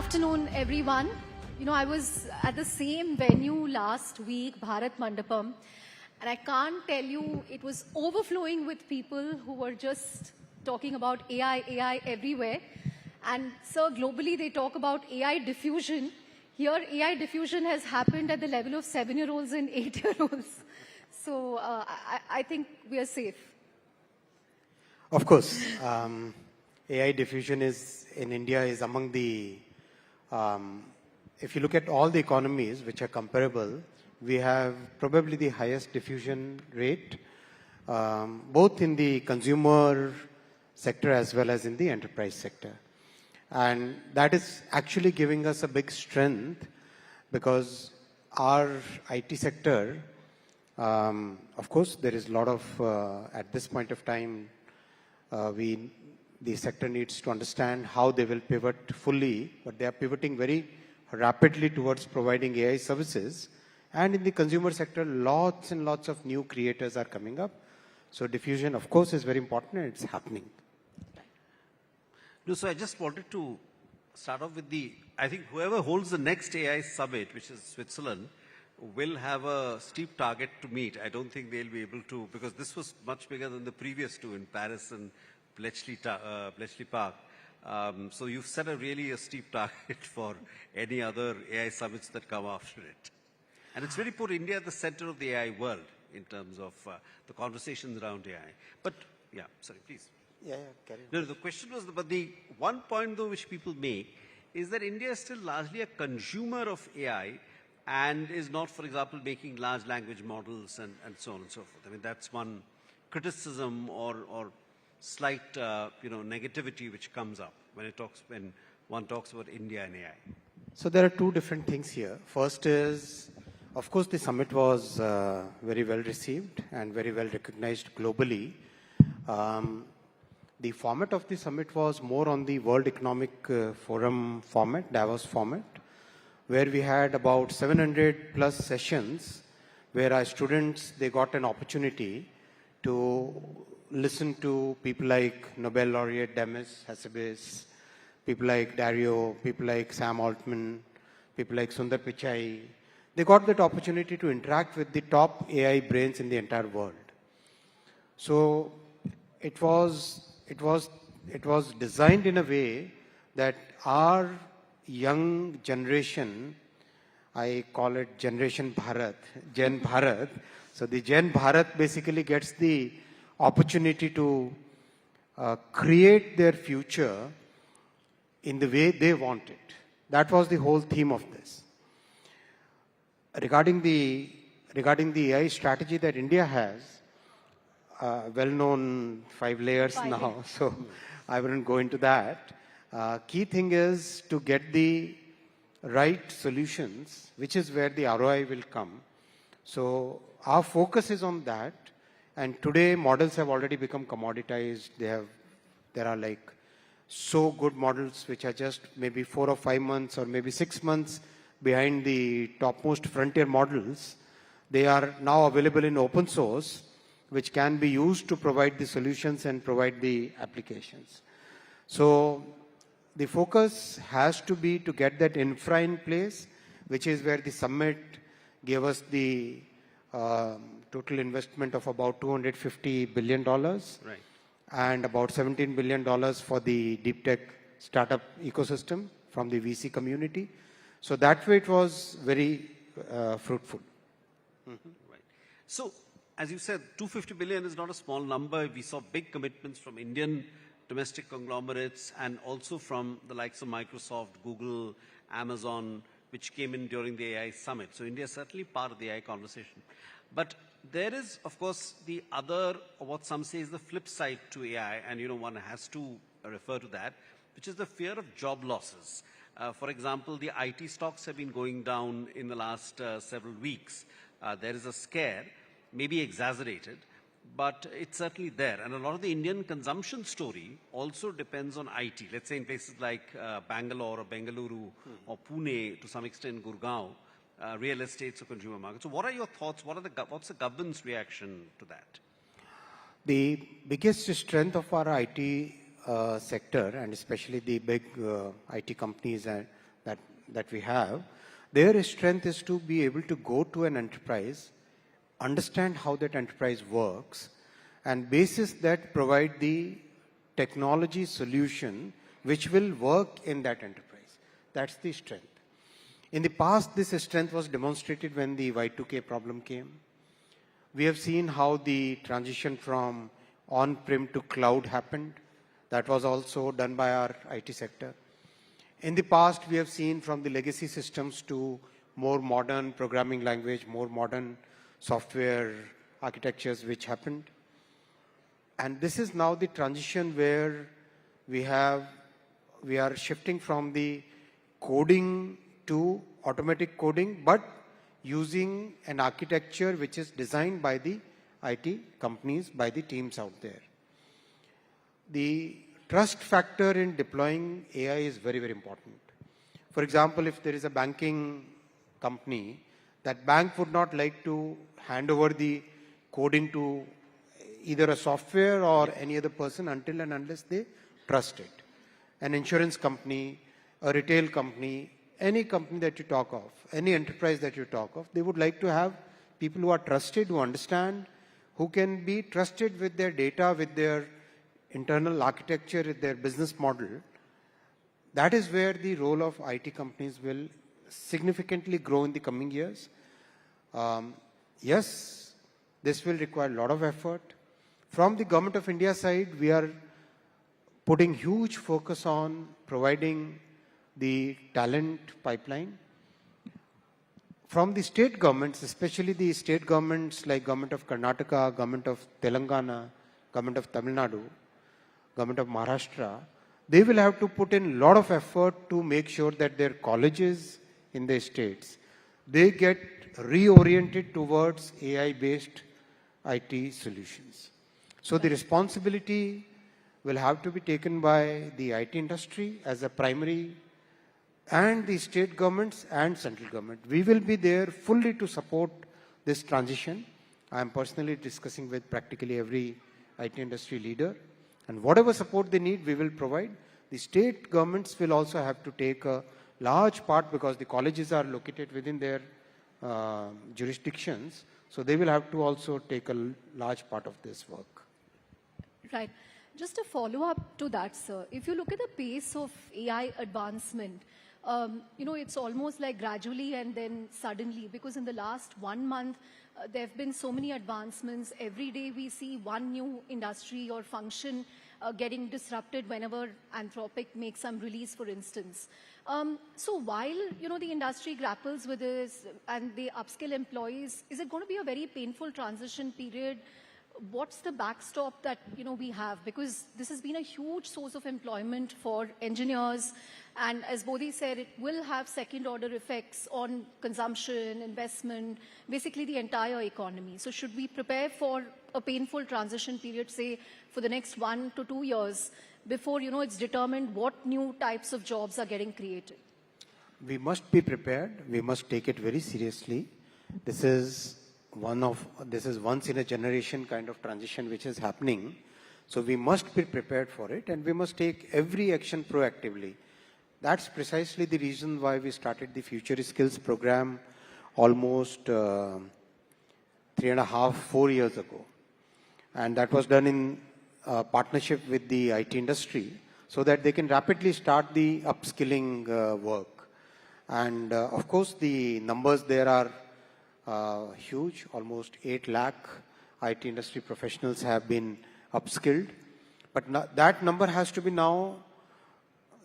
afternoon, everyone. You know, I was at the same venue last week, Bharat Mandapam, and I can't tell you, it was overflowing with people who were just talking about AI everywhere. And sir, globally they talk about AI diffusion. Here, AI diffusion has happened at the level of 7-year-olds and 8-year-olds. So I think we are safe. Of course, AI diffusion in India is among the, if you look at all the economies which are comparable, we have probably the highest diffusion rate, both in the consumer sector as well as in the enterprise sector. And that is actually giving us a big strength because our IT sector, of course, there is a lot of, at this point of time, the sector needs to understand how they will pivot fully, but they are pivoting very rapidly towards providing AI services. And in the consumer sector, lots and lots of new creators are coming up. So diffusion, of course, is very important and it's happening. No, so I just wanted to start off with I think whoever holds the next AI summit, which is Switzerland, will have a steep target to meet. I don't think they'll be able to, because this was much bigger than the previous two in Paris and Bletchley Park. So you've set a steep target for any other AI summits that come after it. And it's really put India at the center of the AI world in terms of the conversations around AI. But yeah, sorry, please. Yeah, carry on. No, the question was, but the one point though which people make is that India is still largely a consumer of AI and is not, for example, making large language models and so on and so forth. I mean, that's one criticism or slight, negativity which comes up when one talks about India and AI. So there are two different things here. First is, of course, the summit was very well received and very well recognized globally. The format of the summit was more on the World Economic Forum format, Davos format, where we had about 700 plus sessions where our students, they got an opportunity to listen to people like Nobel laureate Demis Hassabis, people like Dario, people like Sam Altman, people like Sundar Pichai. They got that opportunity to interact with the top AI brains in the entire world. So it was designed in a way that our young generation, I call it Generation Bharat, Gen Bharat. So the Gen Bharat basically gets the opportunity to create their future in the way they want it. That was the whole theme of this. Regarding the AI strategy that India has, well-known 5 layers now, so I wouldn't go into that. Key thing is to get the right solutions, which is where the ROI will come. So our focus is on that. And today models have already become commoditized. There are like so good models which are just maybe 4 or 5 months or maybe 6 months behind the topmost frontier models. They are now available in open source, which can be used to provide the solutions and provide the applications. So the focus has to be to get that infra in place, which is where the summit gave us the total investment of about $250 billion. Right. And about $17 billion for the deep tech startup ecosystem from the VC community. So that way it was very fruitful. Mm-hmm. Right. So, as you said, 250 billion is not a small number. We saw big commitments from Indian domestic conglomerates and also from the likes of Microsoft, Google, Amazon, which came in during the AI summit. So India is certainly part of the AI conversation. But there is, of course, the other, or what some say is the flip side to AI, and one has to refer to that, which is the fear of job losses. For example, the IT stocks have been going down in the last several weeks. There is a scare, maybe exaggerated, but it's certainly there. And a lot of the Indian consumption story also depends on IT. Let's say in places like Bangalore or Bengaluru or Pune, to some extent Gurgaon, real estates or consumer markets. So what are your thoughts? What's the government's reaction to that? The biggest strength of our IT sector, and especially the big IT companies that we have, their strength is to be able to go to an enterprise, understand how that enterprise works, and basis that provide the technology solution which will work in that enterprise. That's the strength. In the past, this strength was demonstrated when the Y2K problem came. We have seen how the transition from on-prem to cloud happened. That was also done by our IT sector. In the past, we have seen from the legacy systems to more modern programming language, more modern software architectures which happened. And this is now the transition where we are shifting from the coding to automatic coding, but using an architecture which is designed by the IT companies, by the teams out there. The trust factor in deploying AI is very, very important. For example, if there is a banking company, that bank would not like to hand over the coding to either a software or any other person until and unless they trust it. An insurance company, a retail company, any company that you talk of, any enterprise that you talk of, they would like to have people who are trusted, who understand, who can be trusted with their data, with their internal architecture, with their business model. That is where the role of IT companies will significantly grow in the coming years. Yes, this will require a lot of effort. From the Government of India side, we are putting huge focus on providing the talent pipeline. From the state governments, especially the state governments like Government of Karnataka, Government of Telangana, Government of Tamil Nadu, Government of Maharashtra, they will have to put in a lot of effort to make sure that their colleges in their states, they get reoriented towards AI-based IT solutions. So the responsibility will have to be taken by the IT industry as a primary, and the state governments and central government. We will be there fully to support this transition. I am personally discussing with practically every IT industry leader, and whatever support they need, we will provide. The state governments will also have to take a large part because the colleges are located within their jurisdictions, so they will have to also take a large part of this work. Right. Just a follow-up to that, sir. If you look at the pace of AI advancement, it's almost like gradually and then suddenly, because in the last 1 month, there have been so many advancements. Every day we see one new industry or function getting disrupted whenever Anthropic makes some release, for instance. So while, the industry grapples with this and they upskill employees, is it going to be a very painful transition period? What's the backstop that, we have? Because this has been a huge source of employment for engineers. And as Bodhi said, it will have second-order effects on consumption, investment, basically the entire economy. So should we prepare for a painful transition period, say, for the next 1 to 2 years, before, it's determined what new types of jobs are getting created? We must be prepared. We must take it very seriously. This is once in a generation kind of transition which is happening. So we must be prepared for it, and we must take every action proactively. That's precisely the reason why we started the Future Skills program almost 3.5, 4 years ago. And that was done in partnership with the IT industry so that they can rapidly start the upskilling work. And of course, the numbers there are huge. Almost 8 lakh IT industry professionals have been upskilled. But that number has to be now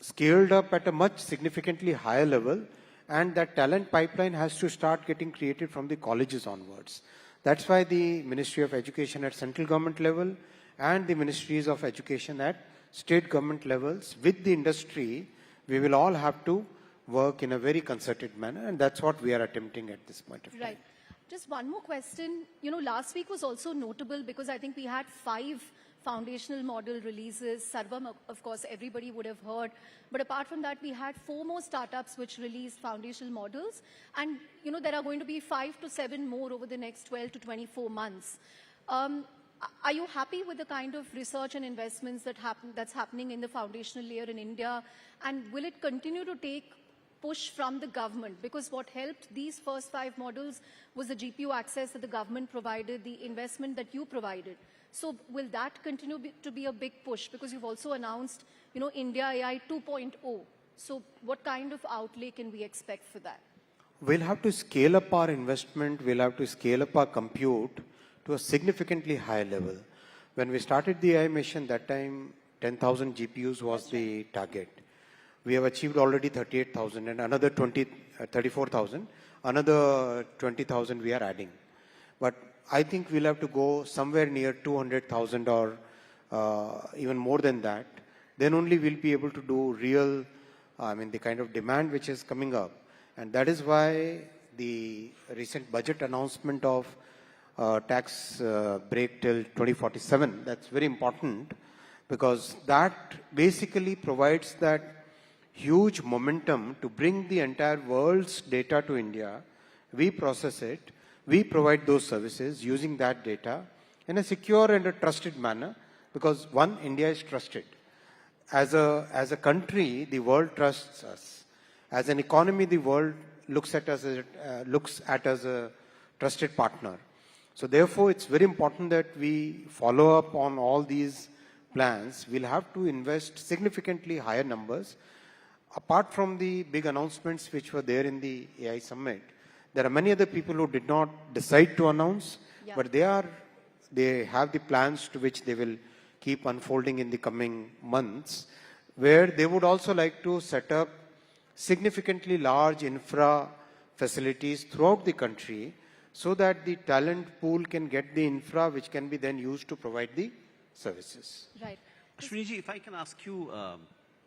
scaled up at a much significantly higher level, and that talent pipeline has to start getting created from the colleges onwards. That's why the Ministry of Education at central government level and the Ministries of Education at state government levels with the industry, we will all have to work in a very concerted manner, and that's what we are attempting at this point of time. Right. Just one more question. Last week was also notable because I think we had 5 foundational model releases. Sarvam, of course, everybody would have heard. But apart from that, we had 4 more startups which released foundational models. And, there are going to be 5 to 7 more over the next 12 to 24 months. Are you happy with the kind of research and investments that's happening in the foundational layer in India? And will it continue to take push from the government? Because what helped these first 5 models was the GPU access that the government provided, the investment that you provided. So will that continue to be a big push? Because you've also announced, India AI 2.0. So what kind of outlay can we expect for that? We'll have to scale up our investment. We'll have to scale up our compute to a significantly higher level. When we started the AI mission, that time 10,000 GPUs was the target. We have achieved already 38,000 and another 34,000. Another 20,000 we are adding. But I think we'll have to go somewhere near 200,000 or even more than that. Then only we'll be able to do real, the kind of demand which is coming up. And that is why the recent budget announcement of tax break till 2047, that's very important, because that basically provides that huge momentum to bring the entire world's data to India. We process it, we provide those services using that data in a secure and a trusted manner, because one, India is trusted. As a country, the world trusts us. As an economy, the world looks at us as a trusted partner. So therefore, it's very important that we follow up on all these plans. We'll have to invest significantly higher numbers. Apart from the big announcements which were there in the AI summit, there are many other people who did not decide to announce, but they have the plans to which they will keep unfolding in the coming months, where they would also like to set up significantly large infra facilities throughout the country so that the talent pool can get the infra which can be then used to provide the services. Right. Ashwini, if I can ask you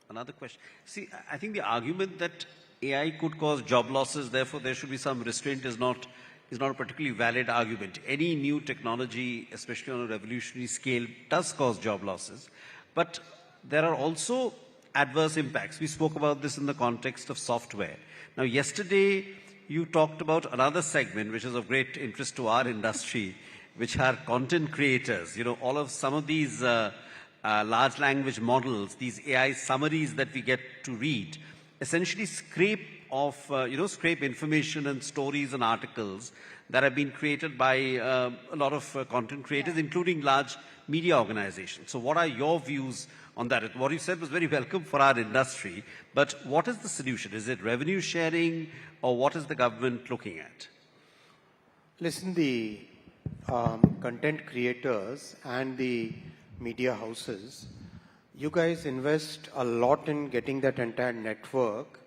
another question. See, I think the argument that AI could cause job losses, therefore there should be some restraint is not a particularly valid argument. Any new technology, especially on a revolutionary scale, does cause job losses. But there are also adverse impacts. We spoke about this in the context of software. Now, yesterday, you talked about another segment which is of great interest to our industry, which are content creators. Some of these large language models, these AI summaries that we get to read, essentially scrape information and stories and articles that have been created by a lot of content creators, including large media organizations. So what are your views on that? What you said was very welcome for our industry, but what is the solution? Is it revenue sharing, or what is the government looking at? Listen, the content creators and the media houses, you guys invest a lot in getting that entire network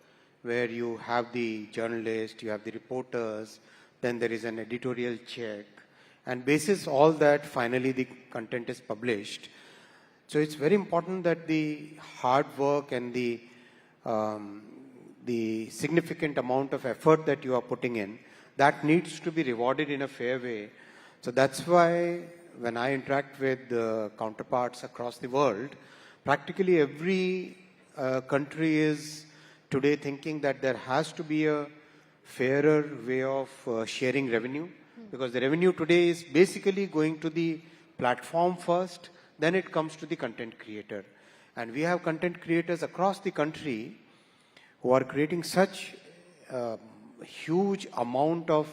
where you have the journalists, you have the reporters, then there is an editorial check, and basis all that, finally the content is published. So it's very important that the hard work and the significant amount of effort that you are putting in, that needs to be rewarded in a fair way. So that's why when I interact with counterparts across the world, practically every country is today thinking that there has to be a fairer way of sharing revenue, because the revenue today is basically going to the platform first, then it comes to the content creator. And we have content creators across the country who are creating such huge amount of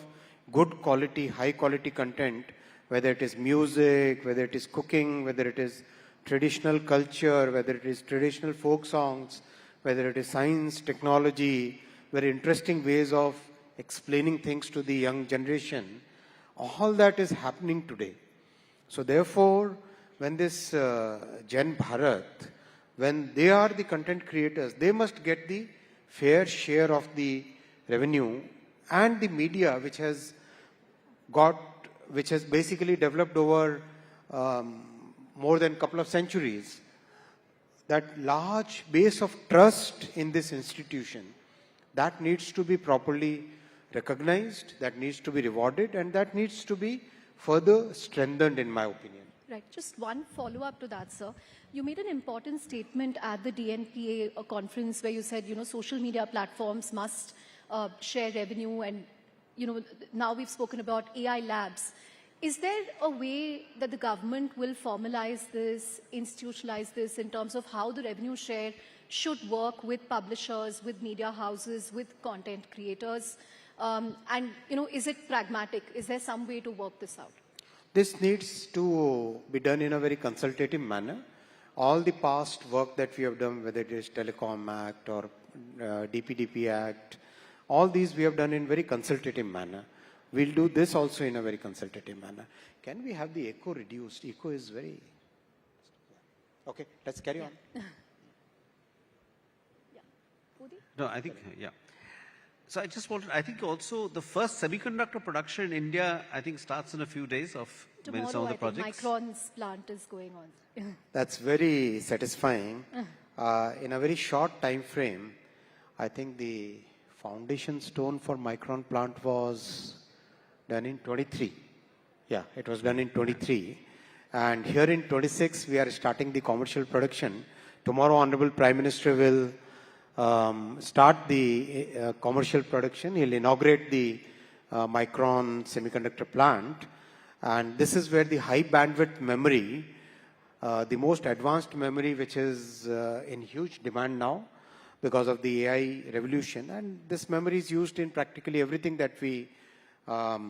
good quality, high quality content, whether it is music, whether it is cooking, whether it is traditional culture, whether it is traditional folk songs, whether it is science, technology, very interesting ways of explaining things to the young generation. All that is happening today. So therefore, when this Gen Bharat, when they are the content creators, they must get the fair share of the revenue, and the media which has basically developed over more than a couple of centuries, that large base of trust in this institution, that needs to be properly recognized, that needs to be rewarded, and that needs to be further strengthened, in my opinion. Right. Just one follow-up to that, sir. You made an important statement at the DNPA conference where you said, social media platforms must share revenue, and, now we've spoken about AI labs. Is there a way that the government will formalize this, institutionalize this in terms of how the revenue share should work with publishers, with media houses, with content creators? And, is it pragmatic? Is there some way to work this out? This needs to be done in a very consultative manner. All the past work that we have done, whether it is Telecom Act or DPDP Act, all these we have done in very consultative manner. We'll do this also in a very consultative manner. Can we have the echo reduced? Echo is very... Okay, let's carry on. No, I think, yeah. So I just wanted, I think also the first semiconductor production in India, I think starts in a few days of Tomorrow, some of the I think projects. Micron's plant is going on. That's very satisfying. In a very short time frame, I think the foundation stone for Micron plant was done in 23. Yeah, it was done in 23. And here in 26, we are starting the commercial production. Tomorrow, Honorable Prime Minister will start the commercial production. He'll inaugurate the Micron semiconductor plant. And this is where the high bandwidth memory, the most advanced memory, which is in huge demand now because of the AI revolution. And this memory is used in practically everything that we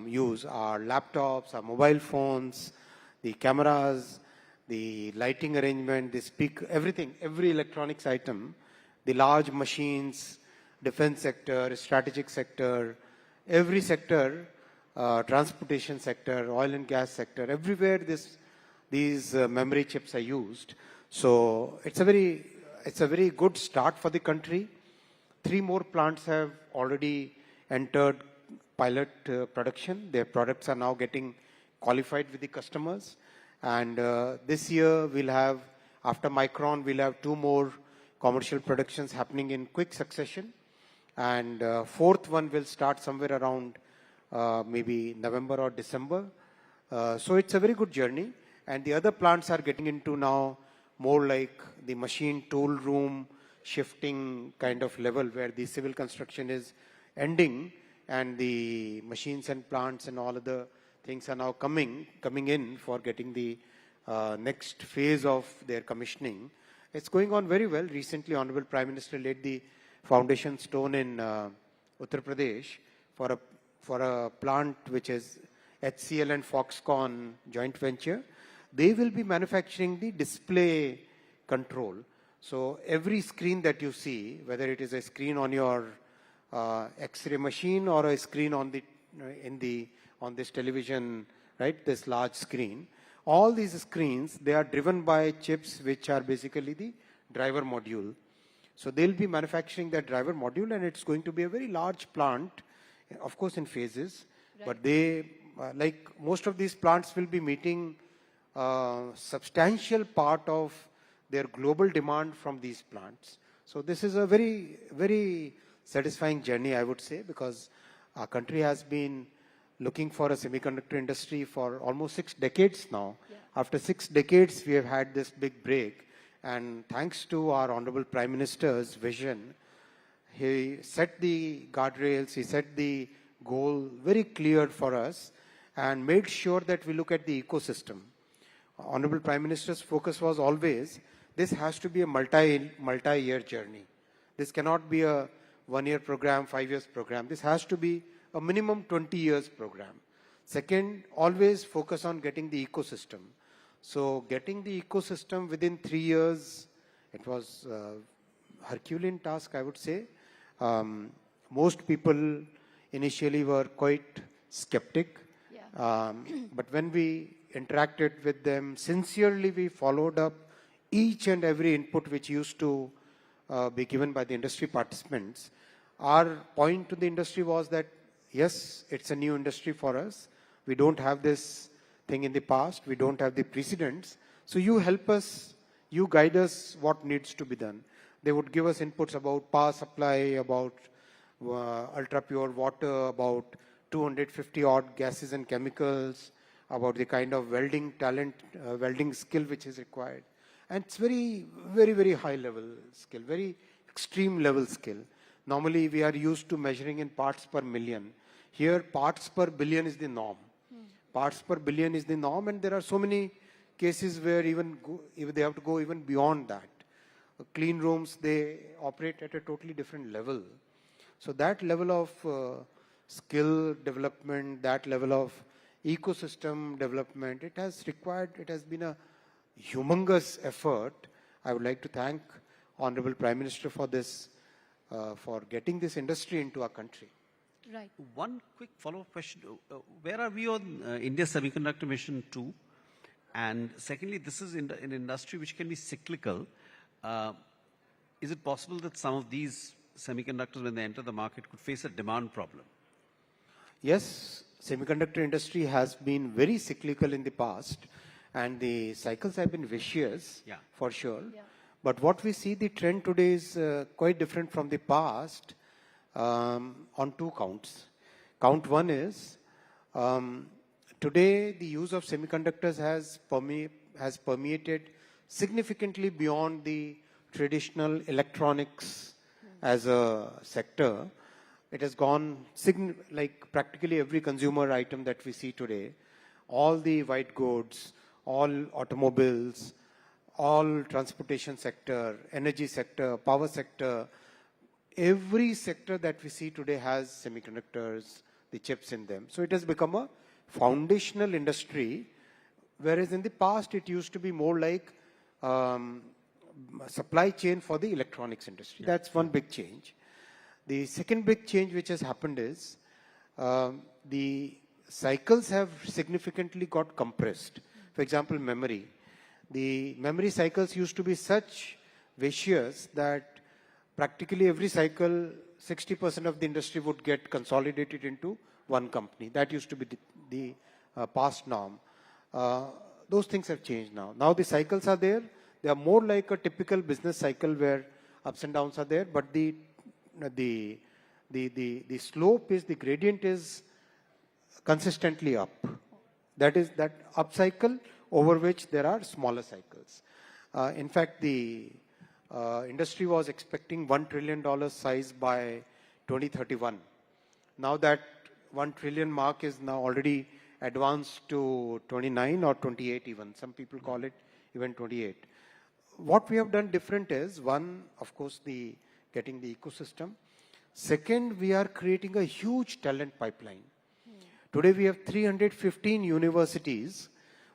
use, our laptops, our mobile phones, the cameras, the lighting arrangement, the speaker, everything, every electronics item, the large machines, defense sector, strategic sector, every sector, transportation sector, oil and gas sector, everywhere these memory chips are used. So it's a very good start for the country. 3 more plants have already entered pilot production. Their products are now getting qualified with the customers. And this year we'll have, after Micron, we'll have 2 more commercial productions happening in quick succession. And 4th one will start somewhere around maybe November or December. So it's a very good journey. And the other plants are getting into now more like the machine tool room shifting kind of level where the civil construction is ending and the machines and plants and all other things are now coming in for getting the next phase of their commissioning. It's going on very well. Recently, Honorable Prime Minister laid the foundation stone in Uttar Pradesh for a plant which is HCL and Foxconn joint venture. They will be manufacturing the display control. So every screen that you see, whether it is a screen on your X-ray machine or a screen on this television, right? This large screen. All these screens, they are driven by chips which are basically the driver module. So they'll be manufacturing that driver module, and it's going to be a very large plant, of course in phases. Right. But they, like most of these plants, will be meeting substantial part of their global demand from these plants. So this is a very, very satisfying journey, I would say, because our country has been looking for a semiconductor industry for almost 6 decades now. Yeah. After 6 decades, we have had this big break. And thanks to our Honorable Prime Minister's vision, he set the guardrails, he set the goal very clear for us and made sure that we look at the ecosystem. Honorable Prime Minister's focus was always, this has to be a multi-year journey. This cannot be a 1-year program, 5 years program. This has to be a minimum 20 years program. Second, always focus on getting the ecosystem. So getting the ecosystem within 3 years, it was a Herculean task, I would say. Most people initially were quite skeptic. Yeah. But when we interacted with them, sincerely we followed up each and every input which used to be given by the industry participants. Our point to the industry was that, yes, it's a new industry for us. We don't have this thing in the past. We don't have the precedents. So you help us, you guide us what needs to be done. They would give us inputs about power supply, about ultra pure water, about 250 odd gases and chemicals, about the kind of welding talent, welding skill which is required. And it's very, very, very high level skill, very extreme level skill. Normally we are used to measuring in parts per million. Here parts per billion is the norm. Parts per billion is the norm, and there are so many cases where even they have to go even beyond that. clean rooms, they operate at a totally different level. So that level of skill development, that level of ecosystem development, it has been a humongous effort. I would like to thank Honorable Prime Minister for this, for getting this industry into our country. Right. One quick follow-up question. Where are we on India's Semiconductor Mission 2? And secondly, this is an industry which can be cyclical. Is it possible that some of these semiconductors, when they enter the market, could face a demand problem? Yes, semiconductor industry has been very cyclical in the past, and the cycles have been vicious, for sure. Yeah. But what we see, the trend today is quite different from the past on two counts. Count one is, today the use of semiconductors has permeated significantly beyond the traditional electronics as a sector. It has gone like practically every consumer item that we see today, all the white goods, all automobiles, all transportation sector, energy sector, power sector, every sector that we see today has semiconductors, the chips in them. So it has become a foundational industry, whereas in the past it used to be more like supply chain for the electronics industry. That's one big change. The second big change which has happened is the cycles have significantly got compressed. For example, memory. The memory cycles used to be such vicious that practically every cycle, 60% of the industry would get consolidated into one company. That used to be the past norm. Those things have changed now. Now the cycles are there. They are more like a typical business cycle where ups and downs are there, but the slope is, the gradient is consistently up. That is that up cycle over which there are smaller cycles. In fact, the industry was expecting $1 trillion size by 2031. Now that 1 trillion mark is now already advanced to 29 or 28 even. Some people call it even 28. What we have done different is, one, of course, getting the ecosystem. Second, we are creating a huge talent pipeline. Today we have 315 universities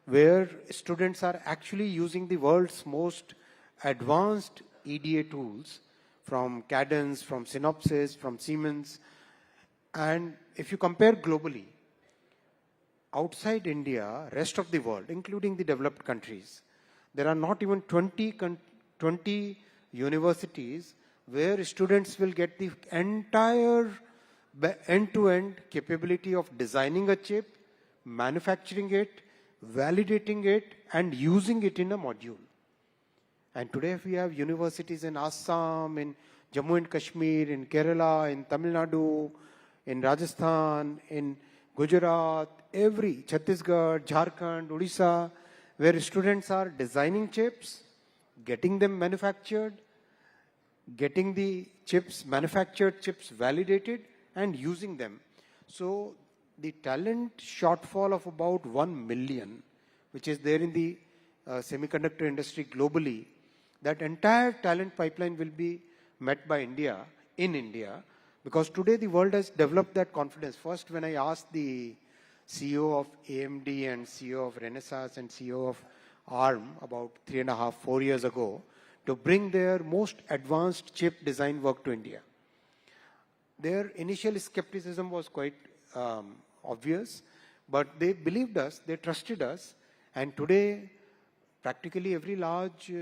where students are actually using the world's most advanced EDA tools from Cadence, from Synopsys, from Siemens. And if you compare globally, outside India, rest of the world, including the developed countries, there are not even 20 universities where students will get the entire end-to-end capability of designing a chip, manufacturing it, validating it, and using it in a module. And today we have universities in Assam, in Jammu and Kashmir, in Kerala, in Tamil Nadu, in Rajasthan, in Gujarat, Chhattisgarh, Jharkhand, Odisha, where students are designing chips, getting them manufactured, getting the chips, manufactured chips validated, and using them. So the talent shortfall of about 1 million, which is there in the semiconductor industry globally, that entire talent pipeline will be met by India, in India, because today the world has developed that confidence. First, when I asked the CEO of AMD and CEO of Renesas and CEO of ARM about 3.5-4 years ago to bring their most advanced chip design work to India, their initial skepticism was quite obvious, but they believed us, they trusted us, and today practically every large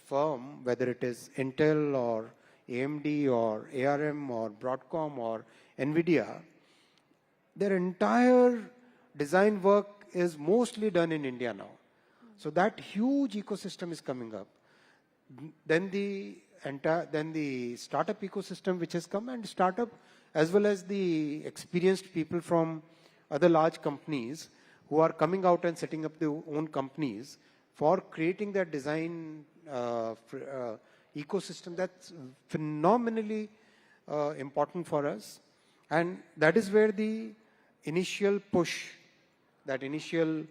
firm, whether it is Intel or AMD or ARM or Broadcom or NVIDIA, their entire design work is mostly done in India now. So that huge ecosystem is coming up. Then the startup ecosystem which has come, and startup as well as the experienced people from other large companies who are coming out and setting up their own companies for creating that design ecosystem. That's phenomenally important for us. And that is where the initial push, that initial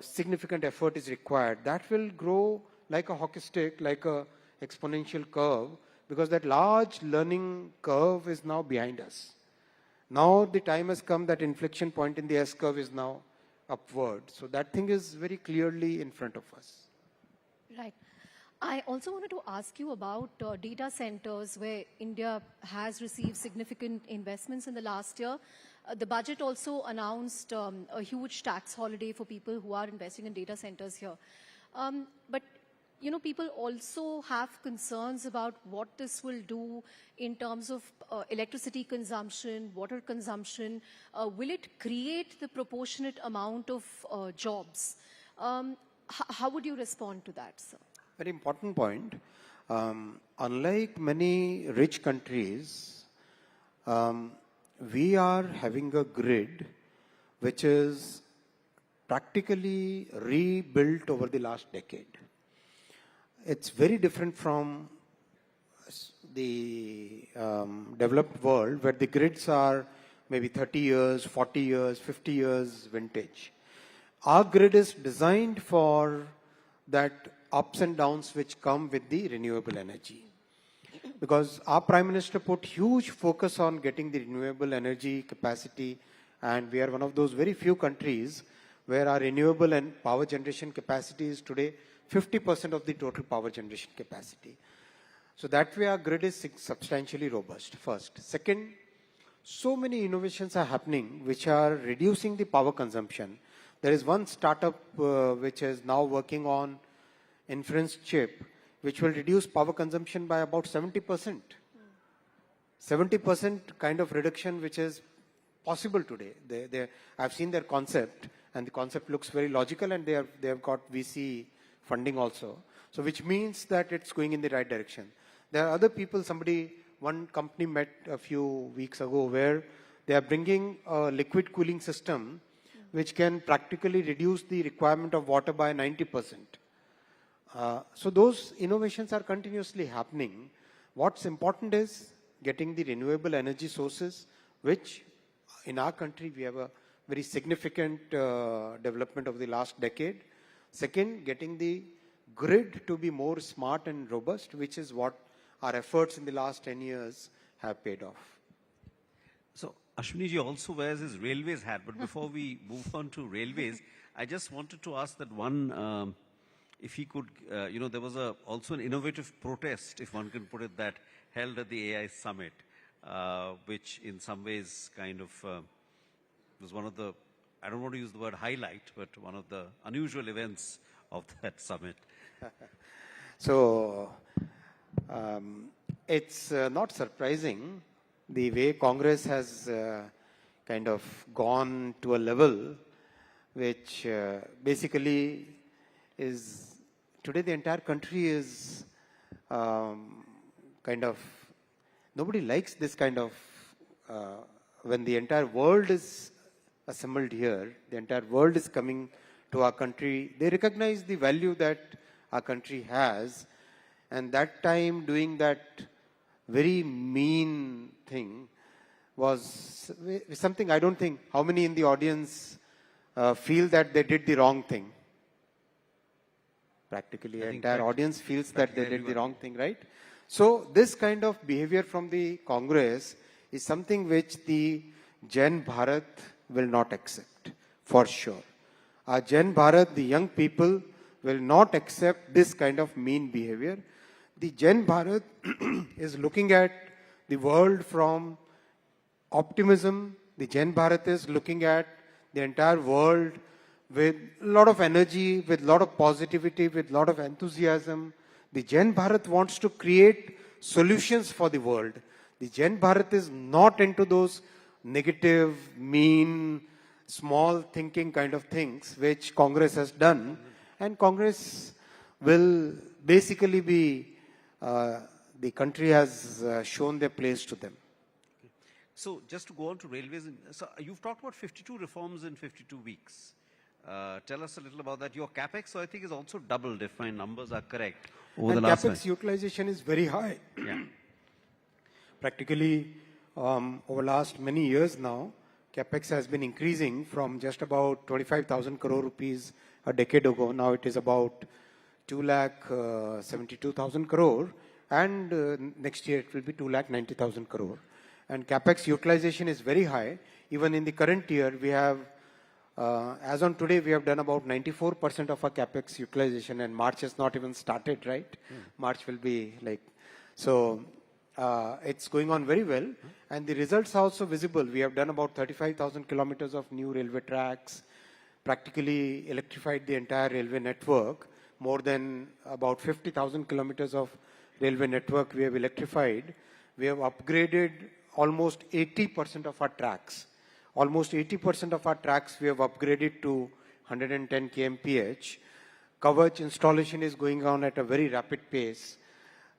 significant effort is required. That will grow like a hockey stick, like a exponential curve, because that large learning curve is now behind us. Now the time has come that inflection point in the S curve is now upward. So that thing is very clearly in front of us. Right. I also wanted to ask you about data centers where India has received significant investments in the last year. The budget also announced a huge tax holiday for people who are investing in data centers here. But you know, people also have concerns about what this will do in terms of electricity consumption, water consumption. Will it create the proportionate amount of jobs? How would you respond to that, sir? Very important point. Unlike many rich countries, we are having a grid which is practically rebuilt over the last decade. It's very different from the developed world where the grids are maybe 30 years, 40 years, 50 years vintage. Our grid is designed for that ups and downs which come with the renewable energy. Because our Prime Minister put huge focus on getting the renewable energy capacity, and we are one of those very few countries where our renewable and power generation capacity is today 50% of the total power generation capacity. So that way our grid is substantially robust, first. Second, so many innovations are happening which are reducing the power consumption. There is one startup which is now working on inference chip, which will reduce power consumption by about 70%. 70% kind of reduction which is possible today. I've seen their concept, and the concept looks very logical, and they have got VC funding also. So which means that it's going in the right direction. There are other people, one company met a few weeks ago where they are bringing a liquid cooling system which can practically reduce the requirement of water by 90%. So those innovations are continuously happening. What's important is getting the renewable energy sources, which in our country we have a very significant development of the last decade. Second, getting the grid to be more smart and robust, which is what our efforts in the last 10 years have paid off. So Ashwini ji also wears his railways hat, but before we move on to railways, I just wanted to ask that one, if he could, there was also an innovative protest, if one can put it that, held at the AI summit, which in some ways kind of was one of the, I don't want to use the word highlight, but one of the unusual events of that summit. So it's not surprising the way Congress has kind of gone to a level which basically is, today the entire country is kind of, nobody likes this kind of, when the entire world is assembled here, the entire world is coming to our country, they recognize the value that our country has, and that time doing that very mean thing was something I don't think, how many in the audience feel that they did the wrong thing? Practically, the entire audience feels that they did the wrong thing, right? So this kind of behavior from the Congress is something which the Gen Bharat will not accept, for sure. Our Gen Bharat, the young people, will not accept this kind of mean behavior. The Gen Bharat is looking at the world from optimism. The Gen Bharat is looking at the entire world with a lot of energy, with a lot of positivity, with a lot of enthusiasm. The Gen Bharat wants to create solutions for the world. The Gen Bharat is not into those negative, mean, small thinking kind of things which Congress has done. And Congress will basically be, the country has shown their place to them. So just to go on to railways, so you've talked about 52 reforms in 52 weeks. Tell us a little about that. Your capex, so I think, is also doubled if my numbers are correct. Over And the last capex utilization is very high. Yeah. Practically, over last many years now, capex has been increasing from just about 25,000 crore rupees a decade ago. Now it is about 2,72,000 crore, and next year it will be 2,90,000 crore. And capex utilization is very high. Even in the current year, we have, as on today, we have done about 94% of our capex utilization, and March has not even started, right? March will be like, so it's going on very well, and the results are also visible. We have done about 35,000 kilometers of new railway tracks, practically electrified the entire railway network. More than about 50,000 kilometers of railway network we have electrified. We have upgraded almost 80% of our tracks. Almost 80% of our tracks we have upgraded to 110 kmph. Coverage installation is going on at a very rapid pace.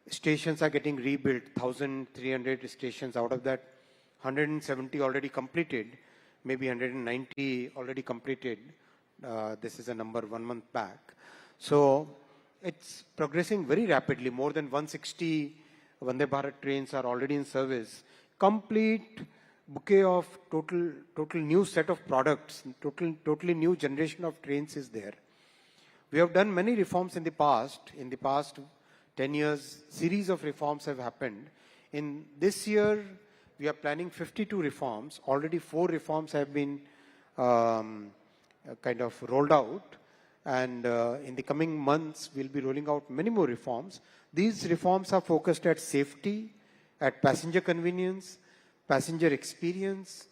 Stations are getting rebuilt, 1,300 stations. Out of that, 170 already completed, maybe 190 already completed. This is a number 1 month back. So it's progressing very rapidly. More than 160 Vande Bharat trains are already in service. Complete bouquet of total new set of products, totally new generation of trains is there. We have done many reforms in the past. In the past 10 years, series of reforms have happened. In this year, we are planning 52 reforms. Already 4 reforms have been kind of rolled out. And in the coming months, we'll be rolling out many more reforms. These reforms are focused at safety, at passenger convenience, passenger experience,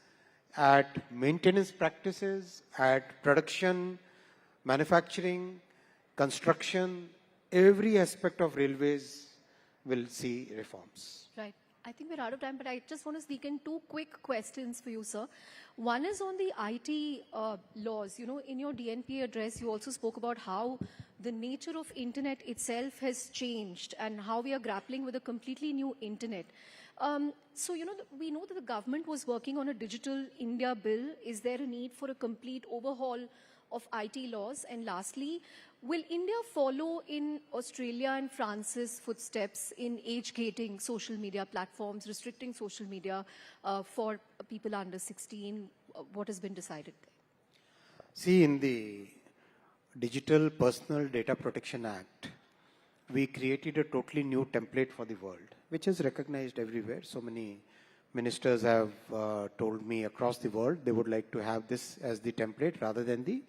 at maintenance practices, at production, manufacturing, construction. Every aspect of railways will see reforms. Right. I think we're out of time, but I just want to sneak in 2 quick questions for you, sir. One is on the IT laws. You know, in your DNP address, you also spoke about how the nature of internet itself has changed and how we are grappling with a completely new internet. So, you know, we know that the government was working on a Digital India bill. Is there a need for a complete overhaul of IT laws? And lastly, will India follow in Australia and France's footsteps in age-gating social media platforms, restricting social media for people under 16? What has been decided there? See, in the Digital Personal Data Protection Act, we created a totally new template for the world, which is recognized everywhere. So many ministers have told me across the world they would like to have this as the template rather than the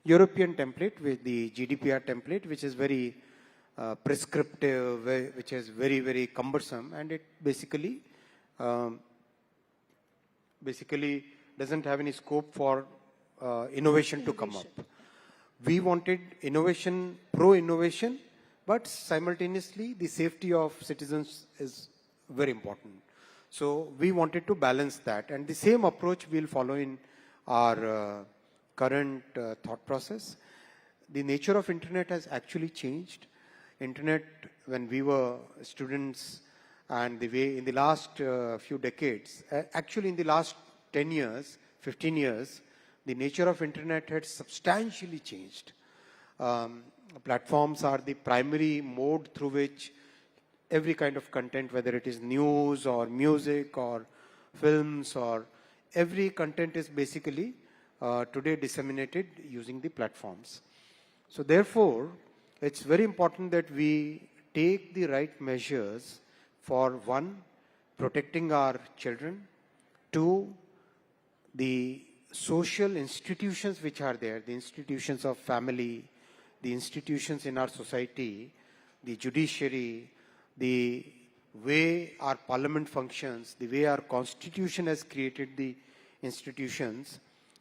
European template with the GDPR template, which is very prescriptive, which is very, very cumbersome, and it basically doesn't have any scope for innovation to come up. We wanted innovation, pro-innovation, but simultaneously the safety of citizens is very important. So we wanted to balance that, and the same approach we'll follow in our current thought process. The nature of internet has actually changed. Internet, when we were students, and the way in the last few decades, actually in the last 10 years, 15 years, the nature of internet had substantially changed. Platforms are the primary mode through which every kind of content, whether it is news or music or films, or every content is basically today disseminated using the platforms. So therefore, it's very important that we take the right measures for, 1, protecting our children, 2, the social institutions which are there, the institutions of family, the institutions in our society, the judiciary, the way our parliament functions, the way our constitution has created the institutions,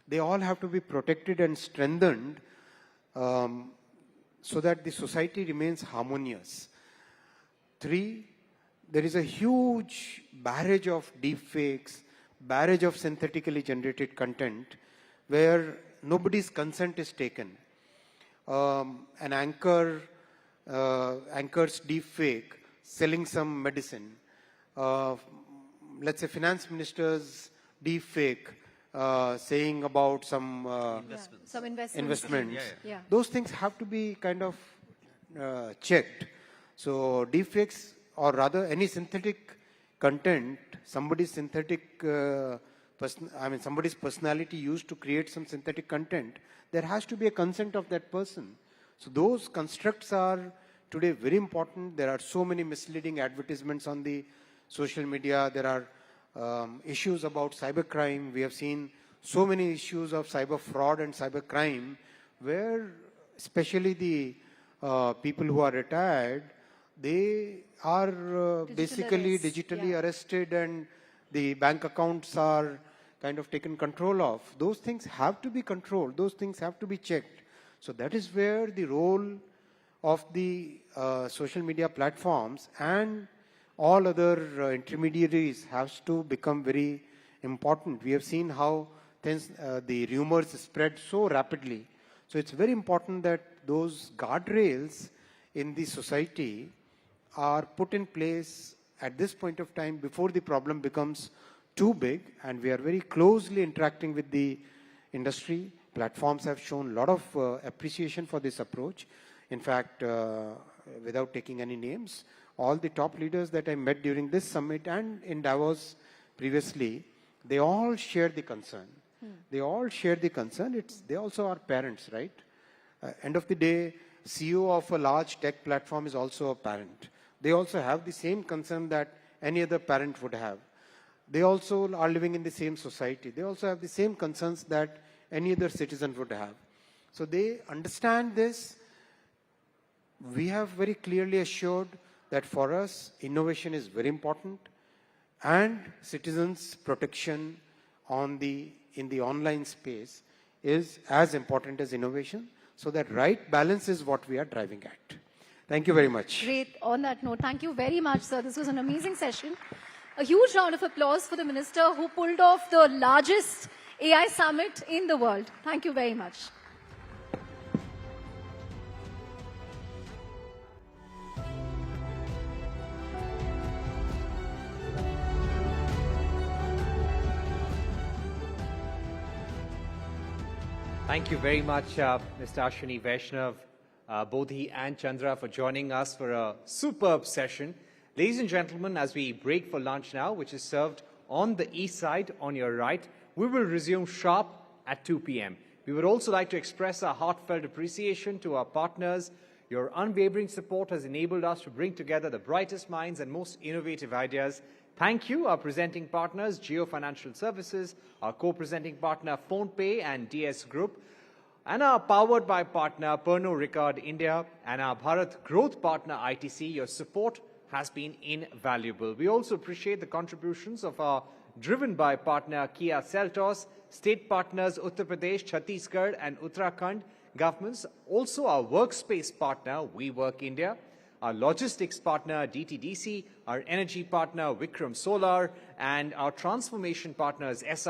they all have to be protected and strengthened so that the society remains harmonious. 3, there is a huge barrage of deepfakes, barrage of synthetically generated content where nobody's consent is taken. An anchor's deepfake selling some medicine. Let's say finance minister's deepfake saying about some investments. Yeah. Those things have to be kind of checked. So deepfakes, or rather any synthetic content, somebody's synthetic, somebody's personality used to create some synthetic content, there has to be a consent of that person. So those constructs are today very important. There are so many misleading advertisements on the social media. There are issues about cybercrime. We have seen so many issues of cyber fraud and cyber crime, where especially the people who are retired, they are basically digitally arrested, and the bank accounts are kind of taken control of. Those things have to be controlled. Those things have to be checked. So that is where the role of the social media platforms and all other intermediaries has to become very important. We have seen how things, the rumors spread so rapidly. So it's very important that those guardrails in the society are put in place at this point of time before the problem becomes too big, and we are very closely interacting with the industry. Platforms have shown a lot of appreciation for this approach. In fact, without taking any names, all the top leaders that I met during this summit and in Davos previously, they all share the concern. They all share the concern. They also are parents, right? End of the day, CEO of a large tech platform is also a parent. They also have the same concern that any other parent would have. They also are living in the same society. They also have the same concerns that any other citizen would have. So they understand this. We have very clearly assured that for us, innovation is very important, and citizens' protection in the online space is as important as innovation. So that right balance is what we are driving at. Thank you very much. Great. On that note, thank you very much, sir. This was an amazing session. A huge round of applause for the minister who pulled off the largest AI summit in the world. Thank you very much. Thank you very much, Mr. Ashwini Vaishnav, Bodhi and Chandra for joining us for a superb session. Ladies and gentlemen, as we break for lunch now, which is served on the east side on your right, we will resume sharp at 2 p.m. We would also like to express our heartfelt appreciation to our partners. Your unwavering support has enabled us to bring together the brightest minds and most innovative ideas. Thank you, our presenting partners, Geo Financial Services, our co-presenting partner, PhonePe and DS Group, and our powered by partner, Pernod Ricard India, and our Bharat growth partner, ITC. Your support has been invaluable. We also appreciate the contributions of our driven by partner, Kia Seltos, state partners, Uttar Pradesh, Chhattisgarh, and Uttarakhand governments, also our workspace partner, WeWork India, our logistics partner, DTDC, our energy partner, Vikram Solar, and our transformation partners, SR